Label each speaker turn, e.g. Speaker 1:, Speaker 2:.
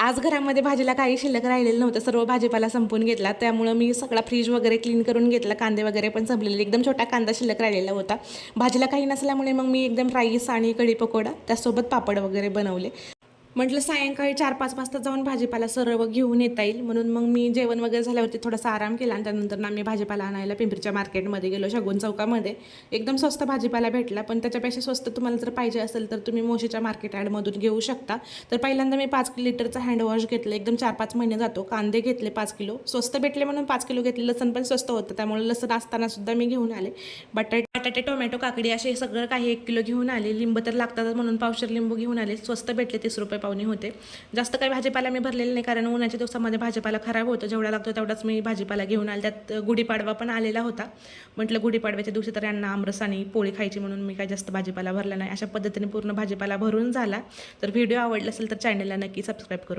Speaker 1: आज घरामध्ये भाजीला काही शिल्लक राहिलेलं नव्हतं, सर्व भाजीपाला संपून घेतला. त्यामुळं मी सगळा फ्रीज वगैरे क्लीन करून घेतला. कांदे वगैरे पण संपलेले, एकदम छोटा कांदा शिल्लक राहिलेला होता. भाजीला काही नसल्यामुळे मग मी एकदम राईस आणि कढी पकोडा त्यासोबत पापड वगैरे बनवले. म्हटलं सायंकाळी 4-5 वाजता जाऊन भाजीपाला सर्व घेऊन येता येईल, म्हणून मग मी जेवण वगैरे झाल्यावरती थोडासा आराम केला आणि त्यानंतर ना मी भाजीपाला आणायला पिंपरीच्या मार्केटमध्ये गेलो, शगुन चौकामध्ये. एकदम स्वस्त भाजीपाला भेटला, पण त्याच्यापेक्षा स्वस्त तुम्हाला जर पाहिजे असेल तर तुम्ही मोशीच्या मार्केट ॲडमधून घेऊ शकता. तर पहिल्यांदा मी 5 लिटरचा हँडवॉश घेतलं, एकदम 4-5 महिने जातो. कांदे घेतले 5 किलो, स्वस्त भेटले म्हणून 5 किलो घेतले. लसण पण स्वस्त होतं, त्यामुळे लसण असताना सुद्धा मी घेऊन आले. बटाटे, टोमॅटो, काकडी असे सगळं काही 1 किलो घेऊन आले. लिंब तर लागतात म्हणून पावशेर लिंबू घेऊन आले. स्वस्त भेटले, 30 रुपये पावणे होते. जास्त काही भाजीपाला मी भरलेला नाही, कारण उन्हाच्या दिवसामध्ये भाजीपाला खराब होतो. जेवढा लागतो तेवढाच मी भाजीपाला घेऊन आले. त्यात गुढीपाडवा पण आलेला होता. म्हटलं गुढीपाडव्याच्या दिवशी तर यांना आमरस आणि पोळी खायची, म्हणून मी काही जास्त भाजीपाला भरला नाही. अशा पद्धतीने पूर्ण भाजीपाला भरून झाला. तर व्हिडिओ आवडला असेल तर चॅनलला नक्की सबस्क्राईब करा.